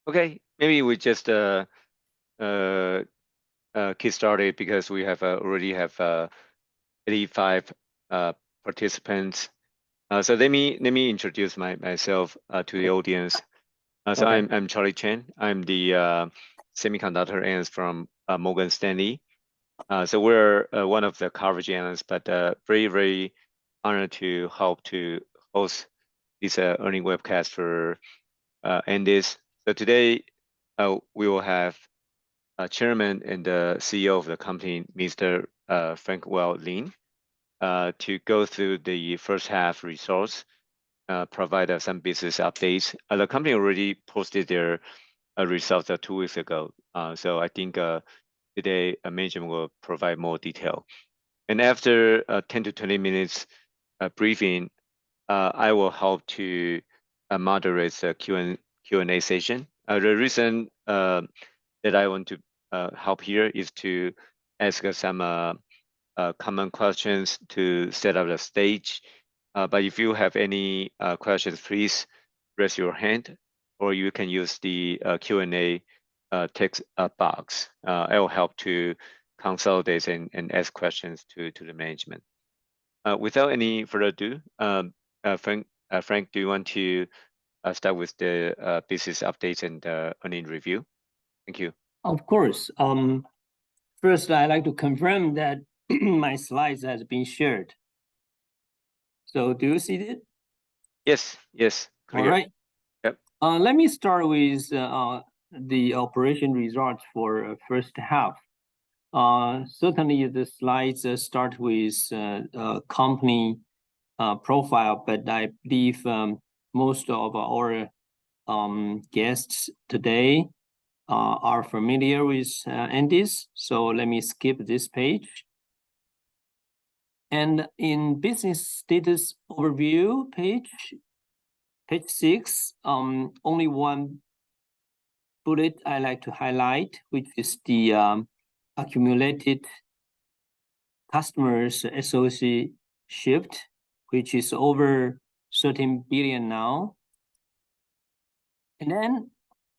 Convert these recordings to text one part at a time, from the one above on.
Okay, maybe we just kick started because we have already have 85 participants. So let me introduce myself to the audience. So Okay. I'm Charlie Chen. I'm the semiconductor analyst from Morgan Stanley. So we're one of the coverage analysts, but very honored to help to host this earning webcast for Andis. So today we will have Chairman and CEO of the company, Mr. Frank Lin, to go through the first half results, provide some business updates. The company already posted their results 2 weeks ago. So I think today management will provide more detail. And after 10 to 20 minutes briefing, I will help to moderate the Q&A session. The reason that I want to help here is to ask some common questions to set up the stage. But if you have any questions, please raise your hand, or you can use the Q&A text box. I will help to consolidate and ask questions to the management. Without any further ado, Frank, do you want to start with the business updates and earning review? Thank you. Of course. First, I'd like to confirm that my slides has been shared. So do you see it? Yes, clear. All right. Yep. Let me start with the operation results for first half. Certainly, the slides start with company profile, but I believe most of our guests today are familiar with Andis, so let me skip this page. And in business status overview page 6, only one bullet I like to highlight, which is the accumulated customers SoC shipped, which is over 13 billion now. And then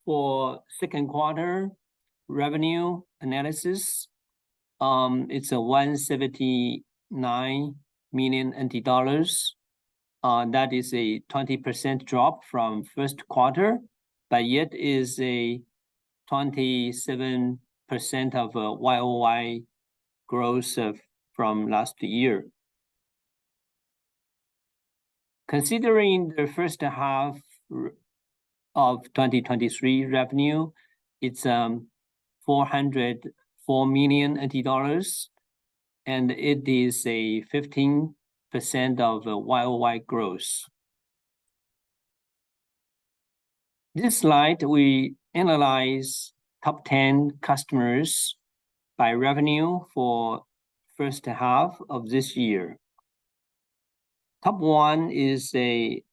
for second quarter revenue analysis, it's a 179 million NT dollars. That is a 20% drop from first quarter, but yet is a 27% of a YOY growth from last year. Considering the first half of 2023 revenue, it's 404 million NT dollars, and it is a 15% of YOY growth. This slide, we analyze top 10 customers by revenue for first half of this year. Top one is a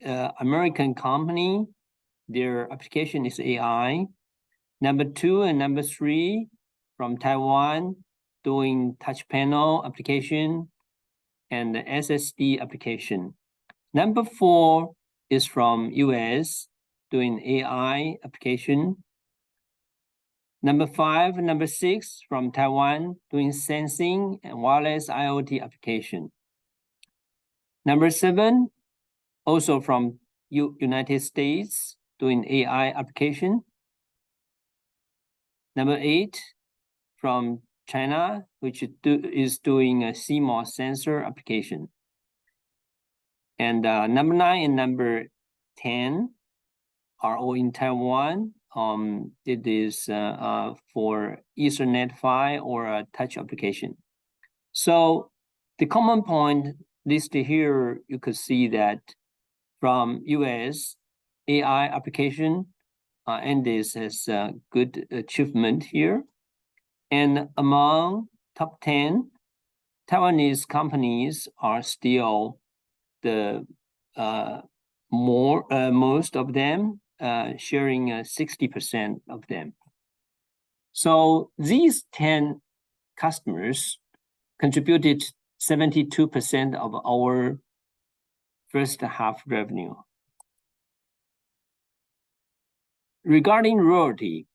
American company. Their application is AI. Number 2 and number 3 from Taiwan, doing touch panel application and SSD application. Number 4 is from US, doing AI application. Number 5 and number 6 from Taiwan, doing sensing and wireless IoT application. Number 7, also from United States, doing AI application. Number 8 from China, which is doing a CMOS sensor application. And number 9 and number 10 are all in Taiwan. It is for Ethernet PHY or a touch application. So the common point listed here, you could see that from US AI application, Andis has a good achievement here. And among top 10, Taiwanese companies are still the most of them, sharing 60% of them. So these 10 customers contributed 72% of our first half revenue. Regarding royalty,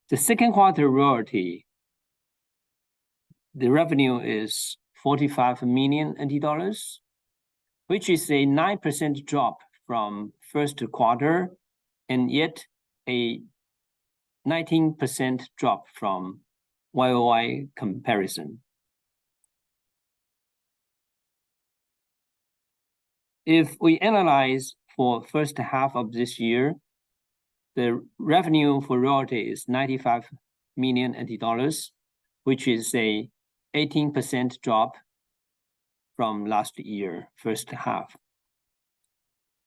the second quarter royalty, the revenue is 45 million NT dollars, which is a 9% drop from first quarter, and yet a 19% drop from YOY comparison. If we analyze for first half of this year, the revenue for royalty is 95 million NT dollars, which is a 18% drop from last year, first half.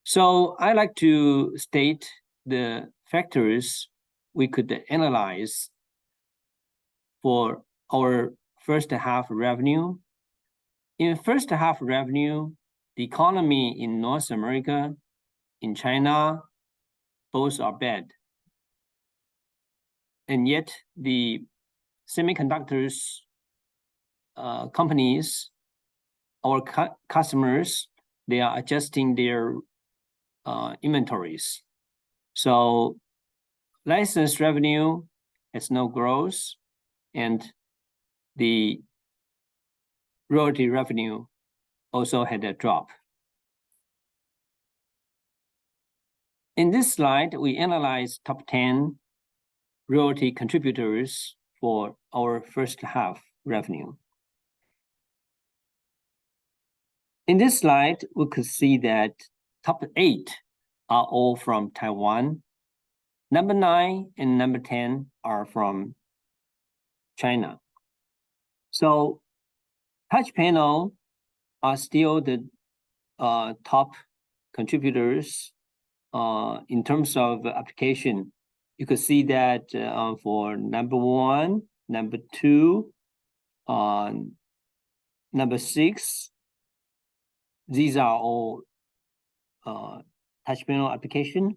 So I like to state the factors we could analyze for our first half revenue. In first half revenue, the economy in North America, in China, both are bad. And yet the semiconductors companies, our customers, they are adjusting their inventories. So license revenue has no growth, and the royalty revenue also had a drop. In this slide, we analyze top 10 royalty contributors for our first half revenue. In this slide, we could see that top 8 are all from Taiwan. Number 9 and number 10 are from China. So touch panel are still the top contributors in terms of application. You could see that for number 1, number 2, number 6, these are all touch panel application.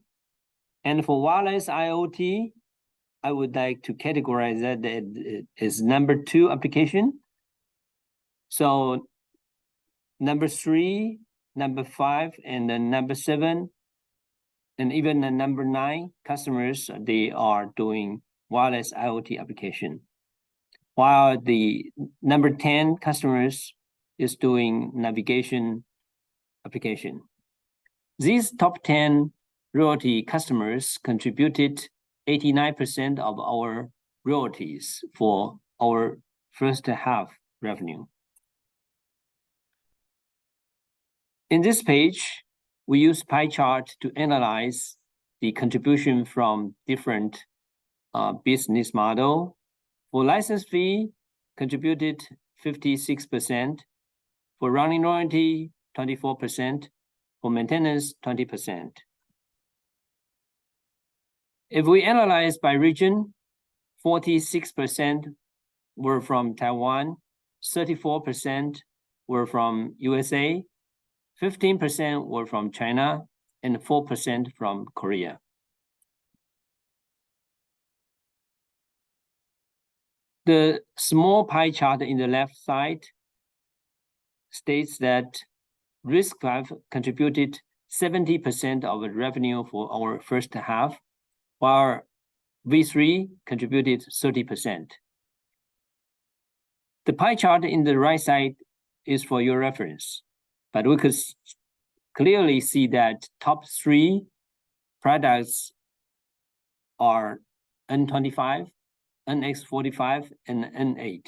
And for wireless IoT, I would like to categorize that as number 2 application. So number 3, number 5, and then number 7, and even the number 9 customers, they are doing wireless IoT application, while the number 10 customers is doing navigation application. These top 10 royalty customers contributed 89% of our royalties for our first half revenue. In this page, we use pie chart to analyze the contribution from different business model. For license fee, contributed 56%. For running royalty, 24%. For maintenance, 20%. If we analyze by region, 46% were from Taiwan, 34% were from USA, 15% were from China, and 4% from Korea. The small pie chart in the left side states that RISC-V contributed 70% of the revenue for our first half, while V3 contributed 30%. The pie chart in the right side is for your reference, but we could clearly see that top 3 products are N25, NX45, and N8.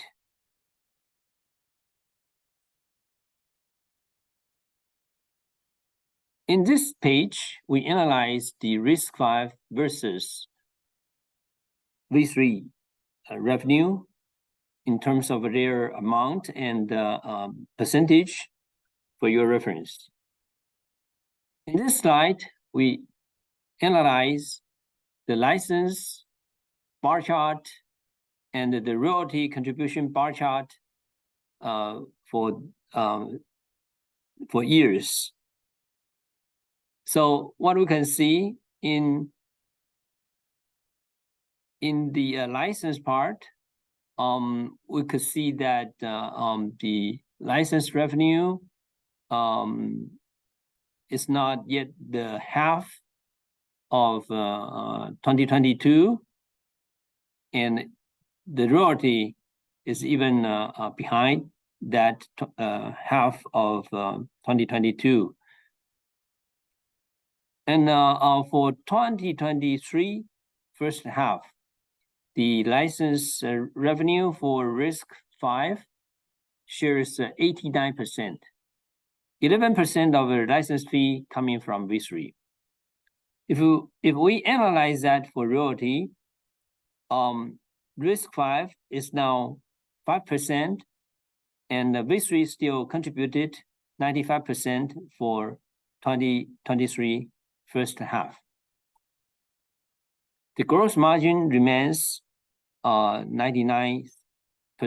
In this page, we analyze the RISC-V versus V3 revenue in terms of their amount and percentage for your reference. In this slide, we analyze the license bar chart and the royalty contribution bar chart for years. So what we can see in the license part, we could see that the license revenue is not yet the half of 2022, and the royalty is even behind that half of 2022. And for 2023 first half, the license revenue for risk 5 shares 89%. 11% of the license fee coming from V3. If we analyze that for royalty, risk 5 is now 5%, and V3 still contributed 95% for 2023 first half. The gross margin remains 99%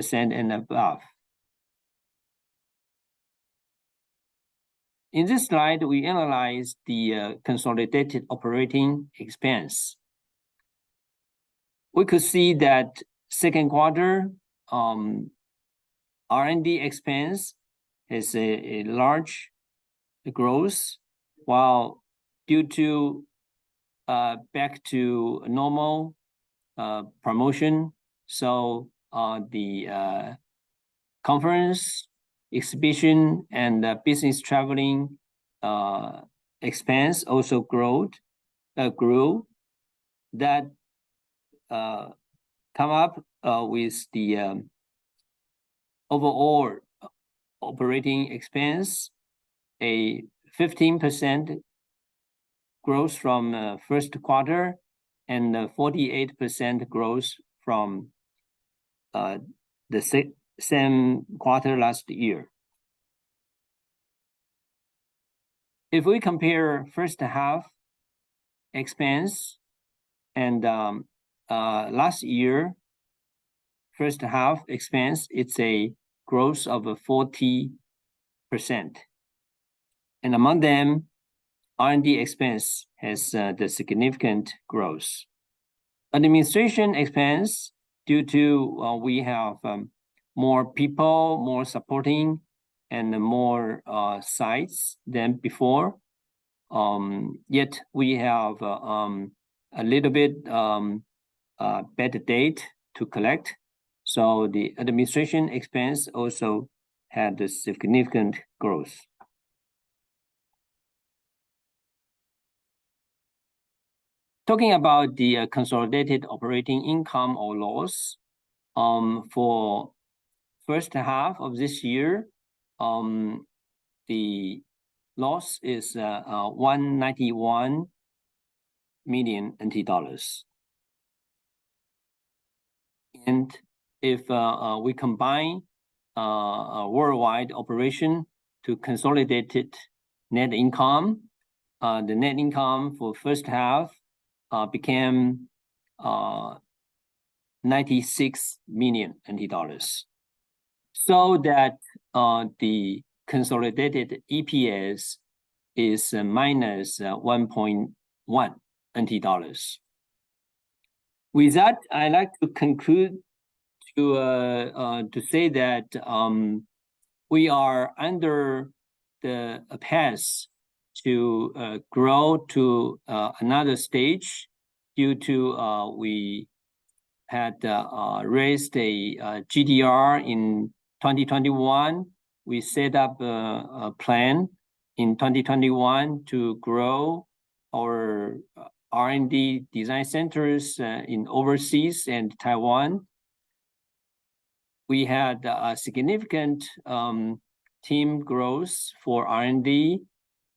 and above. In this slide, we analyze the consolidated operating expense. We could see that second quarter R&D expense has a large growth, while due to back to normal promotion, so the conference, exhibition, and business traveling expense also grew. That come up with the overall operating expense, a 15% growth from first quarter and 48% growth from the same quarter last year. If we compare first half expense and last year first half expense, it's a growth of 40%. And among them, R&D expense has the significant growth. Administration expense, due to we have more people, more supporting, and more sites than before. Yet we have a little bit better date to collect. So the administration expense also had a significant growth. Talking about the consolidated operating income or loss, for first half of this year, the loss is 191 million NT dollars. And if we combine a worldwide operation to consolidated net income, the net income for first half became 96 million NT dollars. So that the consolidated EPS is minus 1.1 NT dollars. With that, I'd like to conclude to say that we are under the path to grow to another stage due to we had raised a GDR in 2021. We set up a plan in 2021 to grow our R&D design centers in overseas and Taiwan. We had a significant team growth for R&D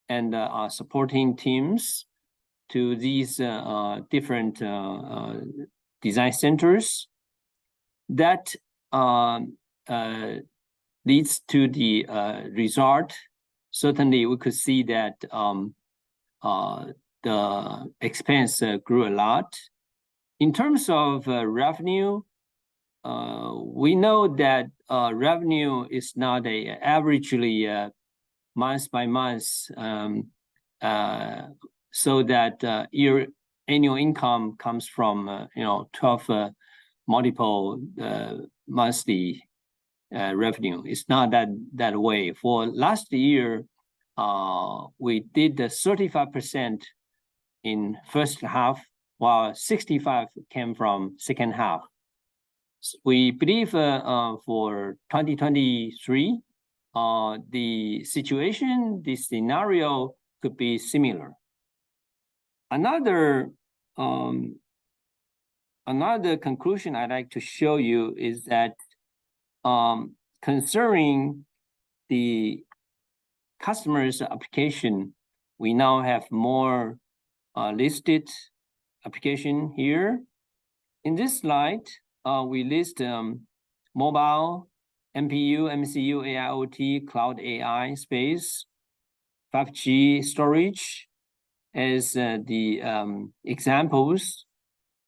and supporting teams to these different design centers. That leads to the result. Certainly, we could see that the expense grew a lot. In terms of revenue, we know that revenue is not a averagely month by month, so that your annual income comes from 12 multiple monthly revenue. It's not that way. For last year, we did the 35% in first half, while 65 came from second half. We believe for 2023, the situation, the scenario could be similar. Another conclusion I'd like to show you is that concerning the customer's application, we now have more listed application here. In this slide, we list mobile, MPU, MCU, AIoT, cloud AI space, 5G storage as the examples.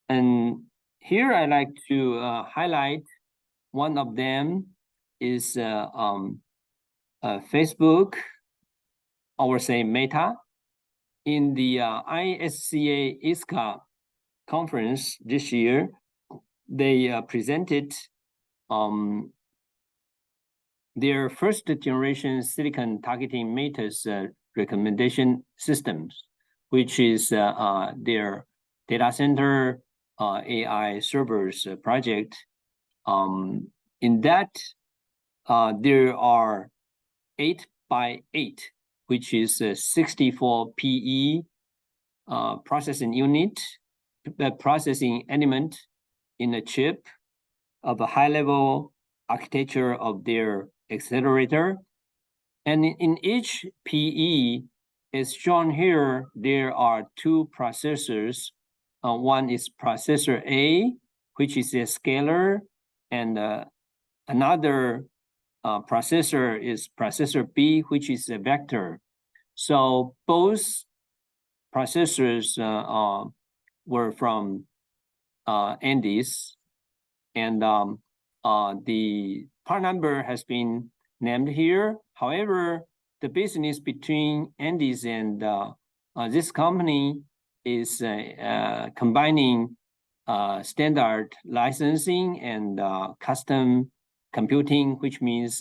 And here I like to highlight one of them is Facebook, or say Meta. In the ISCA ISCA conference this year, they presented their first generation silicon targeting Meta's recommendation systems, which is their data center AI servers project. In that, there are 8x8, which is a 64 PE processing unit, processing element in a chip of a high-level architecture of their accelerator. And in each PE, as shown here, there are two processors. One is processor A, which is a scalar, and another processor is processor B, which is a vector. So both processors were from Andes, and the part number has been named here. However, the business between Andes and this company is combining standard licensing and custom computing, which means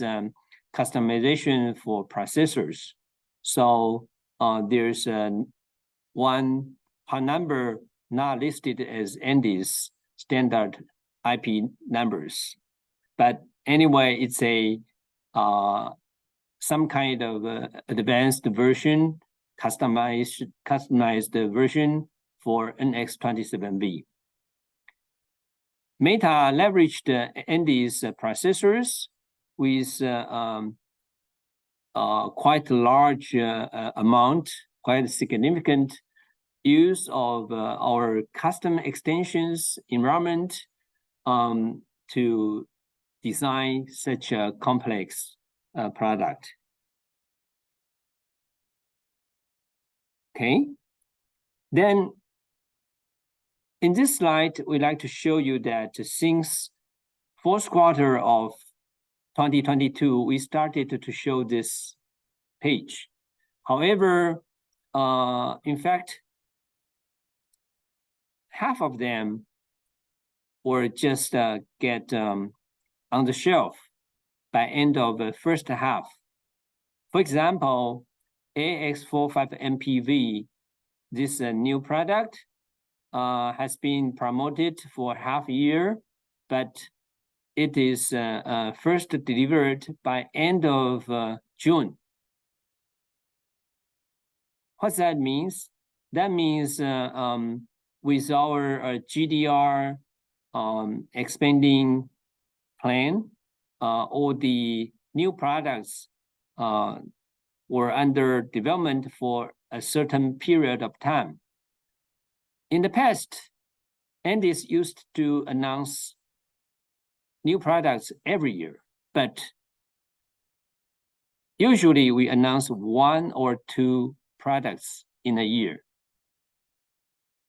customization for processors. So there's one part number not listed as Andes standard IP numbers. But anyway, it's a some kind of advanced version, customized version for NX27V. Meta leveraged Andes processors with quite a large amount, quite significant use of our custom extensions environment to design such a complex product. Okay, then in this slide, we'd like to show you that since fourth quarter of 2022, we started to show this page. However, in fact, half of them were just get on the shelf by end of the first half. For example, AX45 MPV, this new product has been promoted for half a year, but it is first delivered by end of June. What that means? That means with our GDR expanding plan, all the new products were under development for a certain period of time. In the past, Andes used to announce new products every year, but usually we announce 1 or 2 products in a year.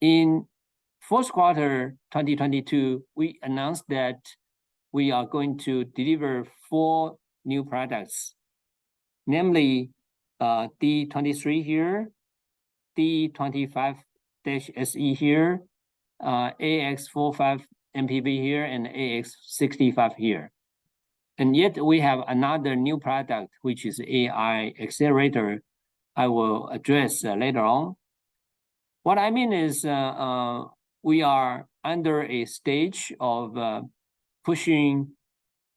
In fourth quarter 2022, we announced that we are going to deliver 4 new products, namely D23 here, D25-SE here, AX45 MPV here, and AX65 here. And yet we have another new product, which is AI accelerator, I will address later on. What I mean is we are under a stage of pushing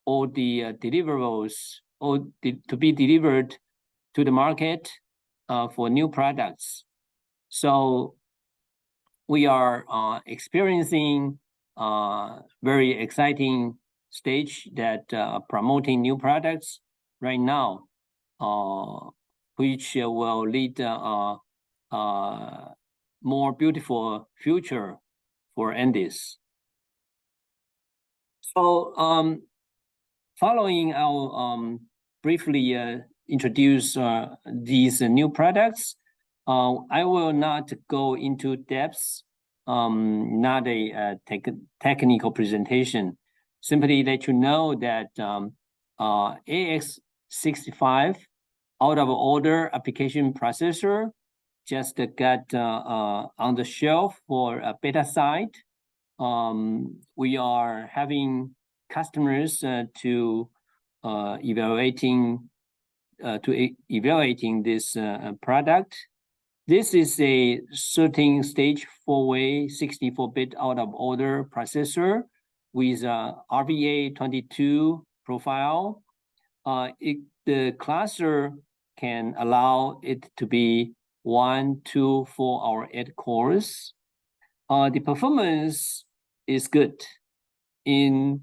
all the deliverables to be delivered to the market for new products. So we are experiencing very exciting stage that promoting new products right now, which will lead more beautiful future for Andes. So following, I'll briefly introduce these new products. I will not go into depths, not a technical presentation. Simply let you know that AX65 out of order application processor just got on the shelf for a beta site. We are having customers to evaluating this product. This is a certain stage 4-way 64-bit out of order processor with RVA22 profile. The cluster can allow it to be 1, 2, 4, or 8 cores. The performance is good in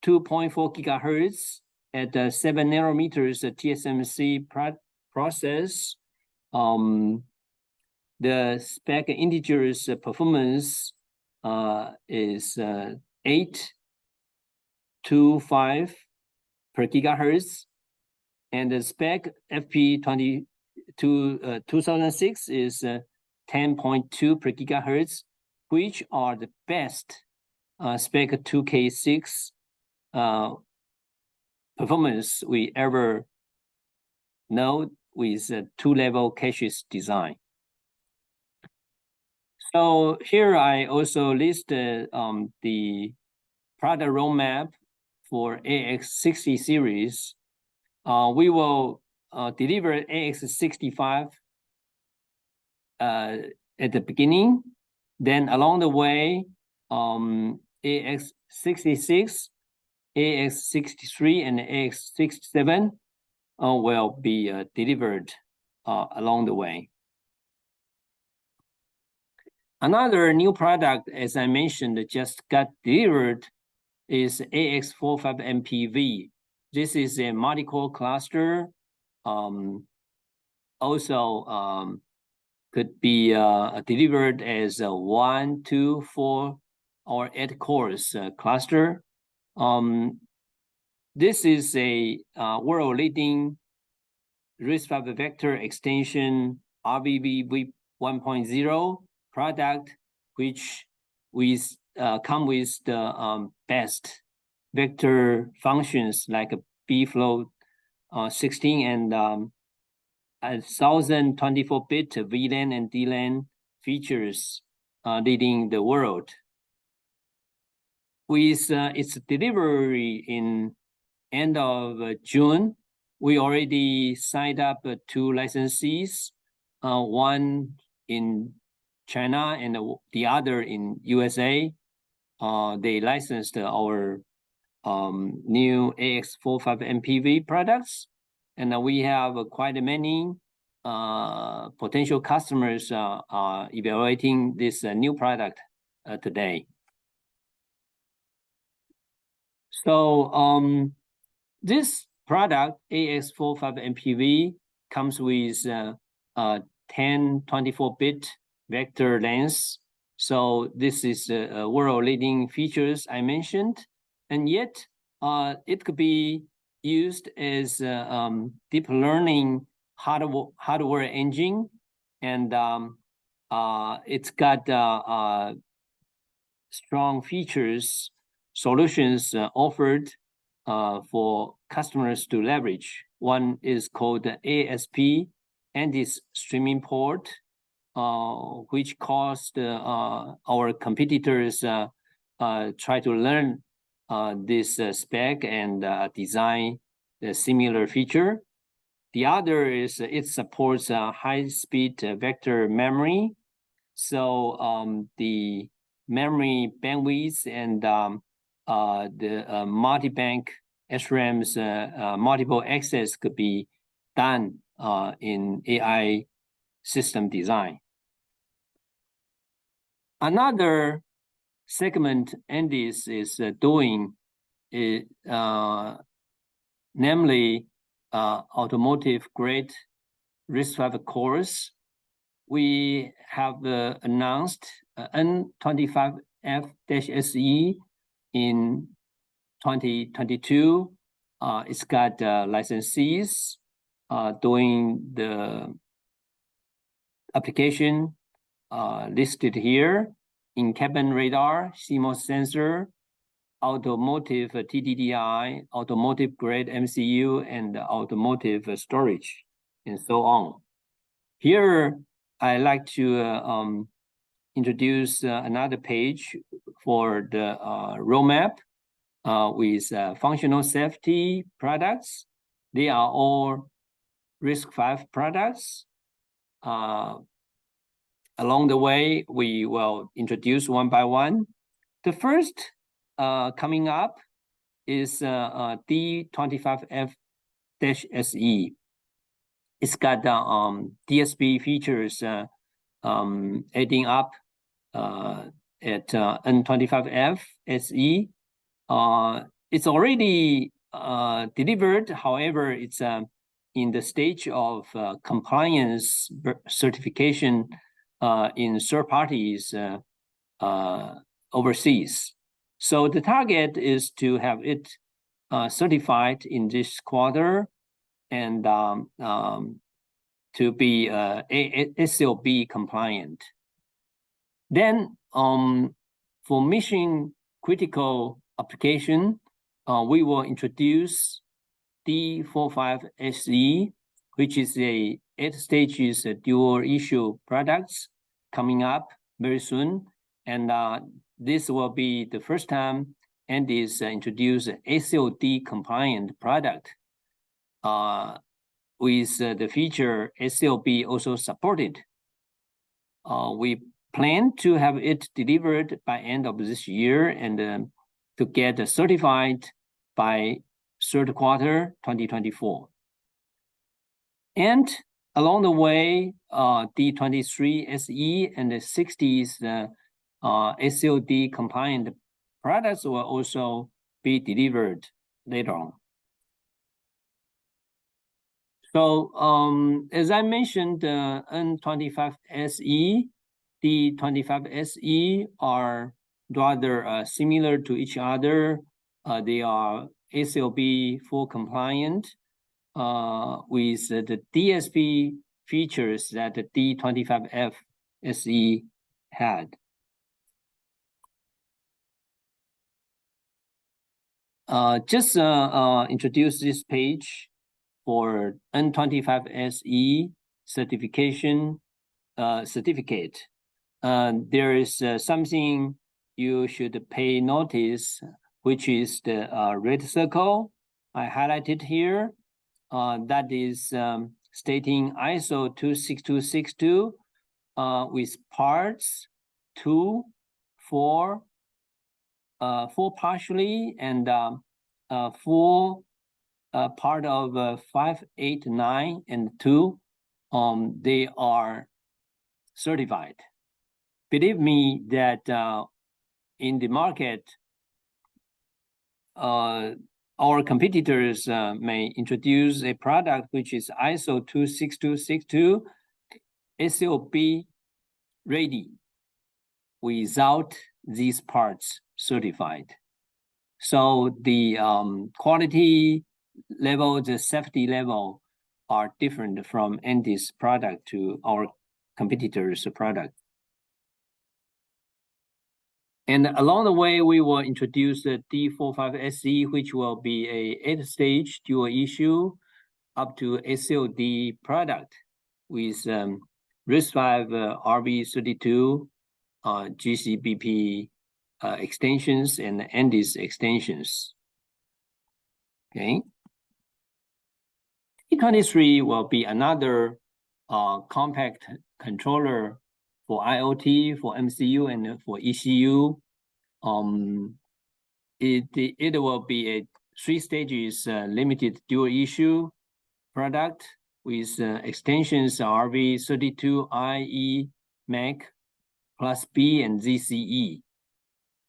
2.4 gigahertz at 7 nanometers TSMC process. The spec integers performance is 8 to 5 per gigahertz, and the spec FP2006 is 10.2 per gigahertz, which are the best spec 2K6 performance we ever know with two-level caches design. So here I also listed the product roadmap for AX60 series. We will deliver AX65 at the beginning. Then along the way, AX66, AX63, and AX67 will be delivered along the way. Another new product, as I mentioned, just got delivered is AX45MPV. This is a multi-core cluster. Also could be delivered as a 1, 2, 4, or 8 cores cluster. This is a world-leading RISC-V vector extension RVV 1.0 product, which come with the best vector functions like bfloat 16 and 1024-bit VLAN and DLAN features leading the world. With its delivery in end of June, we already signed up 2 licensees, one in China and the other in USA. They licensed our new AX45MPV products, and we have quite many potential customers evaluating this new product today. So this product, AX45MPV, comes with 1024-bit vector length. So this is world-leading features I mentioned, and yet it could be used as deep learning hardware engine, and it's got strong features, solutions offered for customers to leverage. One is called ASP, Andes Streaming Port, which caused our competitors try to learn this spec and design a similar feature. The other is it supports high-speed vector memory, So the memory bandwidth and the multi-bank SRAM's multiple access could be done in AI system design. Another segment Andis is doing is namely automotive grade RISC-V cores. We have announced N25F-SE in 2022. It's got licensees doing the application listed here: in-cabin radar, CMOS sensor, automotive TDDI, automotive grade MCU, and automotive storage, and so on. Here, I like to introduce another page for the roadmap with functional safety products. They are all RISC-V products. Along the way, we will introduce one by one. The first coming up is D25F-SE. It's got DSP features adding up at N25F-SE. It's already delivered. However, it's in the stage of compliance certification in third parties overseas. So the target is to have it certified in this quarter and to be SLB compliant. Then for mission critical application, we will introduce D45SE, which is a 8 stages dual issue products coming up very soon. And this will be the first time Andis introduce SLD compliant product with the feature SLB also supported. We plan to have it delivered by end of this year and to get certified by third quarter 2024. And along the way, D23SE and the 60s SLD compliant products will also be delivered later on. So as I mentioned, N25SE, D25SE are rather similar to each other. They are SLB full compliant with the DSP features that the D25F-SE had. Just introduce this page for N25SE certification certificate. There is something you should pay notice, which is the red circle I highlighted here. That is stating ISO 26262 with parts 2, 4, 4 partially, and 4 part of 5, 8, 9, and 2. They are certified. Believe me that in the market, our competitors may introduce a product which is ISO 26262 SLB ready without these parts certified. So the quality level, the safety level are different from Andis product to our competitors' product. And along the way, we will introduce the D45SE, which will be a 8-stage dual issue up to SLD product with RISC-V RV32 GCBP extensions and Andis extensions. Okay. D23 will be another compact controller for IoT, for MCU, and for ECU. It will be a 3 stages limited dual issue product with extensions RV32, IE, MAC, plus B, and ZCE.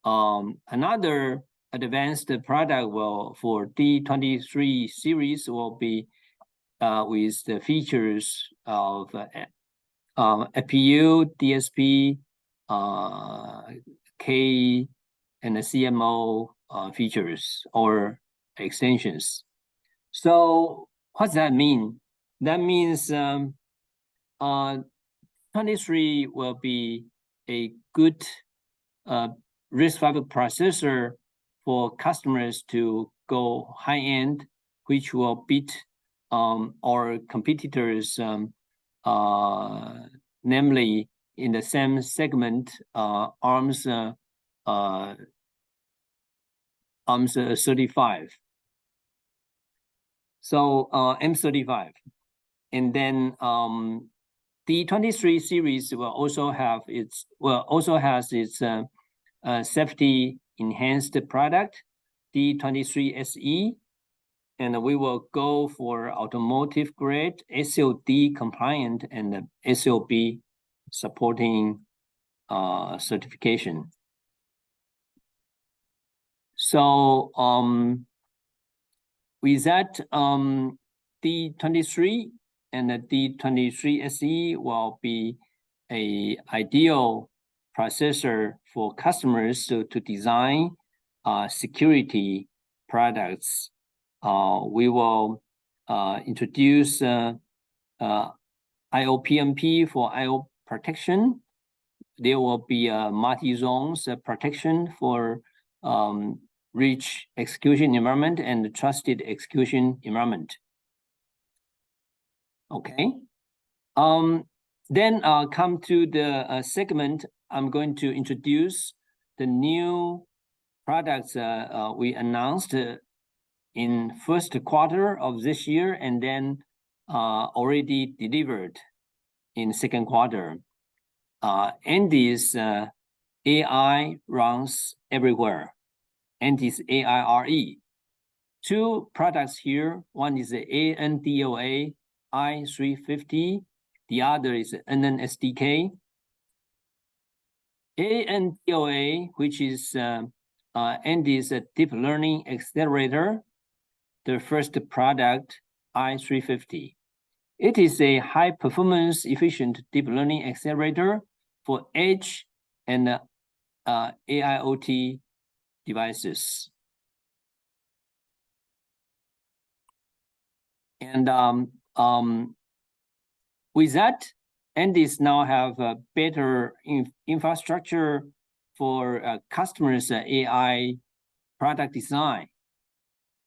Another advanced product for D23 series will be with the features of FPU, DSP, K, and the CMO features or extensions. So what does that mean? That means 23 will be a good RISC-V processor for customers to go high-end, which will beat our competitors, namely in the same segment, ARM's 35. So M35, and then the 23 series will also have its safety enhanced product, D23 SE, and we will go for automotive grade, SOD compliant, and SOB supporting certification. So with that, D23 and the D23 SE will be an ideal processor for customers to design security products. We will introduce IOPMP for IO protection. There will be a multi-zones protection for rich execution environment and trusted execution environment. Okay. Then come to the segment. I'm going to introduce the new products we announced in first quarter of this year, and then already delivered in second quarter. Andes AI runs everywhere. Andes AIRE. 2 products here. One is the ANDOA i350. The other is NNSDK. ANDOA, which is Andes Deep Learning Accelerator, the first product, i350. It is a high performance efficient deep learning accelerator for edge and AIoT devices. And with that, Andes now have a better infrastructure for customers' AI product design.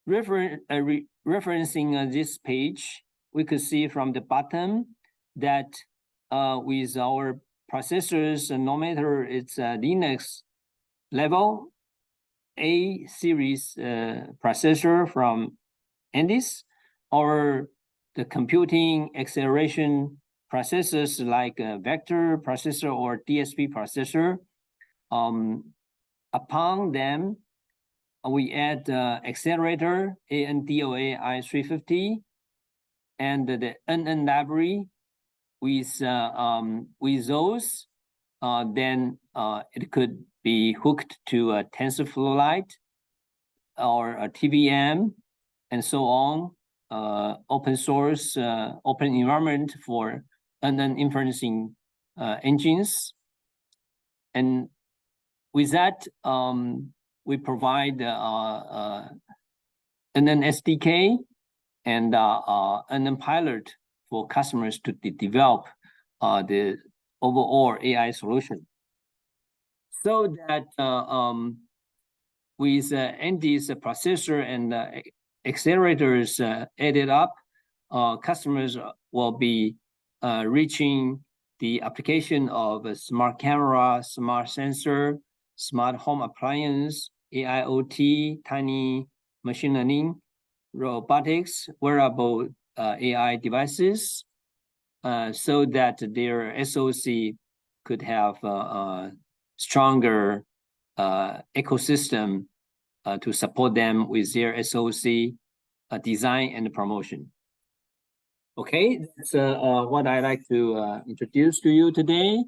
Referencing this page, we could see from the bottom that with our processors, no matter it's Linux level, A series processor from Andes, or the computing acceleration processors like a vector processor or DSP processor. Upon them, we add accelerator ANDOA i350 and the NN library. With those, then it could be hooked to a TensorFlow Lite or a TVM and so on. Open source, open environment for NN inferencing engines. And with that, we provide NN SDK and NN Pilot for customers to develop the overall AI solution. So that with Andes processor and accelerators added up, customers will be reaching the application of a smart camera, smart sensor, smart home appliance, AIoT, tiny machine learning, robotics, wearable AI devices, so that their SoC could have a stronger ecosystem to support them with their SOC design and promotion. Okay, that's what I like to introduce to you today.